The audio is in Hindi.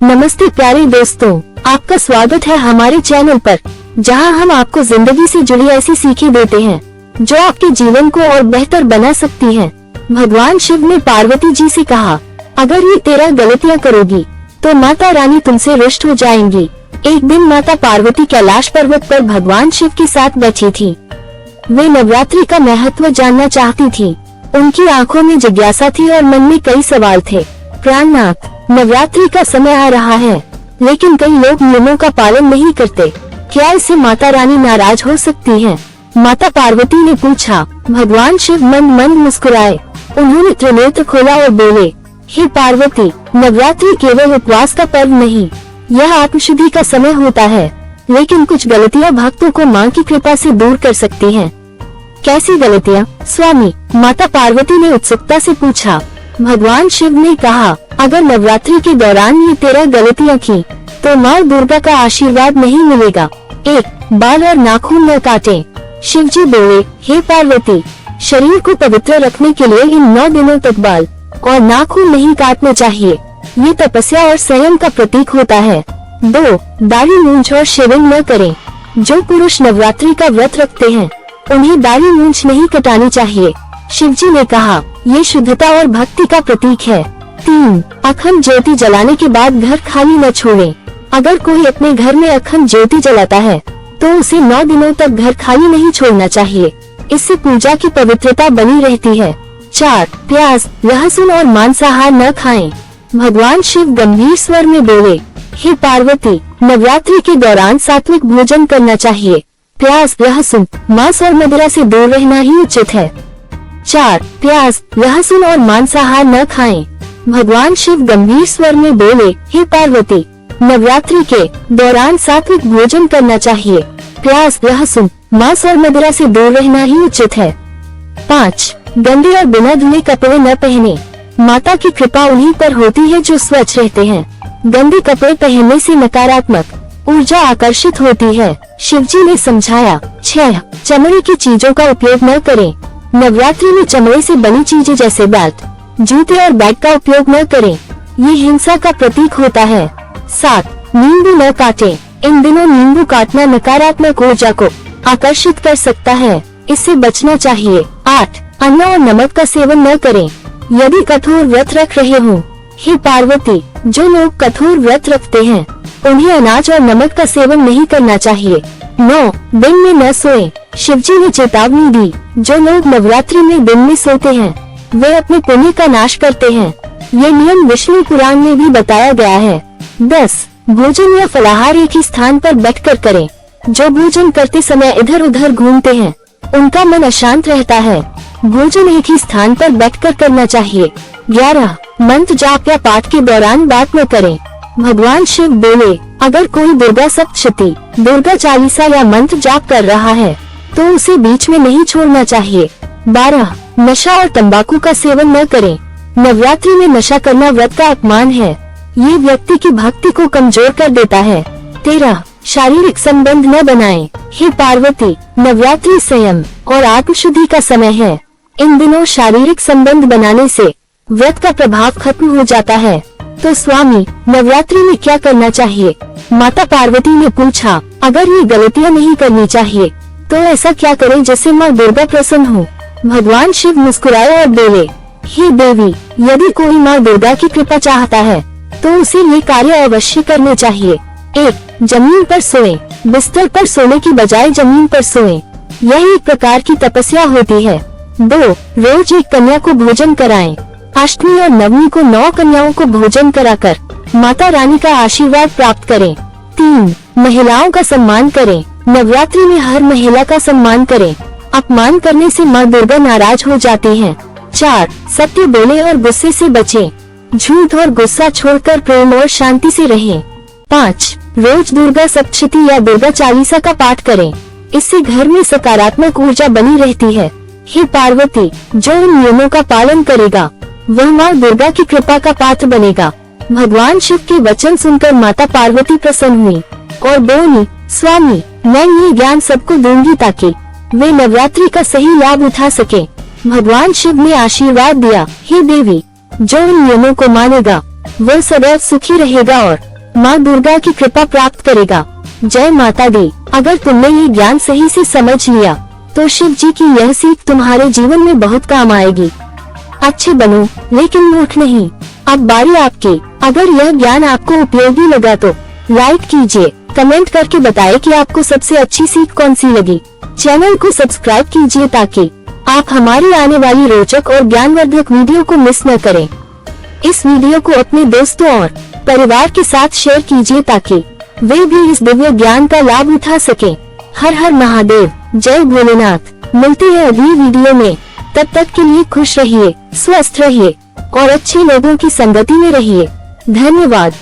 नमस्ते प्यारे दोस्तों, आपका स्वागत है हमारे चैनल पर, जहां हम आपको जिंदगी से जुड़ी ऐसी सीखें देते हैं जो आपके जीवन को और बेहतर बना सकती हैं। भगवान शिव ने पार्वती जी से कहा, अगर ये 13 गलतियां करोगी तो माता रानी तुमसे रुष्ट हो जाएंगी। एक दिन माता पार्वती कैलाश पर्वत पर भगवान शिव के साथ बैठी थी। वे नवरात्रि का महत्व जानना चाहती थी। उनकी आंखों में जिज्ञासा थी और मन में कई सवाल थे। प्राणनाथ, नवरात्रि का समय आ रहा है, लेकिन कई लोग नियमों का पालन नहीं करते। क्या इससे माता रानी नाराज हो सकती हैं? माता पार्वती ने पूछा। भगवान शिव मंद मंद मुस्कुराए। उन्होंने त्रिनेत्र खोला और बोले, हे पार्वती, नवरात्रि केवल उपवास का पर्व नहीं, यह आत्मशुद्धि का समय होता है। लेकिन कुछ गलतियां भक्तों को मां की कृपा से दूर कर सकती हैं। कैसी गलतियां स्वामी? माता पार्वती ने उत्सुकता से पूछा। भगवान शिव ने कहा, अगर नवरात्रि के दौरान ये 13 गलतियां की तो माँ दुर्गा का आशीर्वाद नहीं मिलेगा। 1. बाल और नाखून न काटें। शिव जी बोले, हे पार्वती, शरीर को पवित्र रखने के लिए इन 9 दिनों तक बाल और नाखून नहीं काटने चाहिए। ये तपस्या और संयम का प्रतीक होता है। 2. दाढ़ी मूंछ और शेविंग न करें। जो पुरुष नवरात्रि का व्रत रखते हैं उन्हें दाढ़ी मूंछ नहीं कटानी चाहिए। शिव जी ने कहा, ये शुद्धता और भक्ति का प्रतीक है। 3. अखंड ज्योति जलाने के बाद घर खाली न छोड़ें। अगर कोई अपने घर में अखंड ज्योति जलाता है तो उसे 9 दिनों तक घर खाली नहीं छोड़ना चाहिए। इससे पूजा की पवित्रता बनी रहती है। 4. प्याज, लहसुन और मांसाहार न खाएं। भगवान शिव गंभीर स्वर में बोले, हे पार्वती, नवरात्रि के दौरान सात्विक भोजन करना चाहिए। प्याज, लहसुन, मांस और मदिरा से दूर रहना ही उचित है। 4. प्याज, लहसुन और मांसाहार न खाएं। भगवान शिव गंभीर स्वर में बोले, हे पार्वती, नवरात्रि के दौरान सात्विक भोजन करना चाहिए। प्याज, लहसुन, मांस और मदिरा से दूर रहना ही उचित है। 5. गंदे और बिना धुले कपड़े न पहने। माता की कृपा उन्हीं पर होती है जो स्वच्छ रहते हैं। गंदे कपड़े पहनने से नकारात्मक ऊर्जा आकर्षित होती है। शिव जी ने समझाया। 6. चमड़े की चीजों का उपयोग न करें। नवरात्रि में चमड़े से बनी चीजें जैसे बेल्ट, जूते और बैग का उपयोग न करें। ये हिंसा का प्रतीक होता है। 7. नींबू न काटें। इन दिनों नींबू काटना नकारात्मक ऊर्जा को आकर्षित कर सकता है, इससे बचना चाहिए। 8. अन्न और नमक का सेवन न करें। यदि कठोर व्रत रख रहे हो, हे पार्वती, जो लोग कठोर व्रत रखते हैं उन्हें अनाज और नमक का सेवन नहीं करना चाहिए। 9. दिन में न सोएं। शिव जी ने चेतावनी दी, जो लोग नवरात्रि में दिन में सोते हैं वे अपने पुण्य का नाश करते हैं। ये नियम विष्णु पुराण में भी बताया गया है। 10. भोजन या फलाहार एक ही स्थान पर बैठकर करें। जो भोजन करते समय इधर उधर घूमते हैं उनका मन अशांत रहता है। भोजन एक ही स्थान पर बैठकर करना चाहिए। 11. मंत्र जाप या पाठ के दौरान बात न करें। भगवान शिव बोले, अगर कोई दुर्गा सप्तशती, दुर्गा चालीसा या मंत्र जाप कर रहा है तो उसे बीच में नहीं छोड़ना चाहिए। 12. नशा और तंबाकू का सेवन न करें। नवरात्रि में नशा करना व्रत का अपमान है। ये व्यक्ति की भक्ति को कमजोर कर देता है। 13. शारीरिक संबंध न बनाएं। हे पार्वती, नवरात्रि संयम और आत्मशुद्धि का समय है। इन दिनों शारीरिक संबंध बनाने से व्रत का प्रभाव खत्म हो जाता है। तो स्वामी, नवरात्रि में क्या करना चाहिए? माता पार्वती ने पूछा। अगर ये गलतियां नहीं करनी चाहिए तो ऐसा क्या करें जिससे माँ दुर्गा प्रसन्न हो? भगवान शिव मुस्कुराए और बोले, हे देवी, यदि कोई माँ दुर्गा की कृपा चाहता है तो उसे ये कार्य अवश्य करने चाहिए। 1. जमीन पर सोएं। बिस्तर पर सोने की बजाय जमीन पर सोएं। यह एक प्रकार की तपस्या होती है। 2. रोज एक कन्या को भोजन कराएं। अष्टमी और नवमी को 9 कन्याओं को भोजन कराकर माता रानी का आशीर्वाद प्राप्त करें। 3. महिलाओं का सम्मान करें। नवरात्रि में हर महिला का सम्मान करें। अपमान करने से माँ दुर्गा नाराज हो जाती हैं। 4. सत्य बोले और गुस्से से बचें। झूठ और गुस्सा छोड़कर प्रेम और शांति से रहें। 5. रोज दुर्गा सप्तशती या दुर्गा चालीसा का पाठ करें। इससे घर में सकारात्मक ऊर्जा बनी रहती है। हे पार्वती, जो इन नियमों का पालन करेगा वह माँ दुर्गा की कृपा का पात्र बनेगा। भगवान शिव के वचन सुनकर माता पार्वती प्रसन्न हुई और बोली, स्वामी, मैं ये ज्ञान सबको दूंगी ताकि वे नवरात्रि का सही लाभ उठा सके। भगवान शिव ने आशीर्वाद दिया, हे देवी, जो इन नियमों को मानेगा वह सदैव सुखी रहेगा और माँ दुर्गा की कृपा प्राप्त करेगा। जय माता दी। अगर तुमने ये ज्ञान सही से समझ लिया तो शिव जी की यह सीख तुम्हारे जीवन में बहुत काम आएगी। अच्छे बनो लेकिन मूर्ख नहीं। अब बारी आपकी। अगर यह ज्ञान आपको उपयोगी लगा तो लाइक कीजिए, कमेंट करके बताएं कि आपको सबसे अच्छी सीख कौन सी लगी। चैनल को सब्सक्राइब कीजिए ताकि आप हमारी आने वाली रोचक और ज्ञानवर्धक वीडियो को मिस न करें। इस वीडियो को अपने दोस्तों और परिवार के साथ शेयर कीजिए ताकि वे भी इस दिव्य ज्ञान का लाभ उठा सकें। हर हर महादेव। जय भोलेनाथ। मिलते हैं अगली वीडियो में। तब तक के लिए खुश रहिए, स्वस्थ रहिए और अच्छे लोगों की संगति में रहिए। धन्यवाद।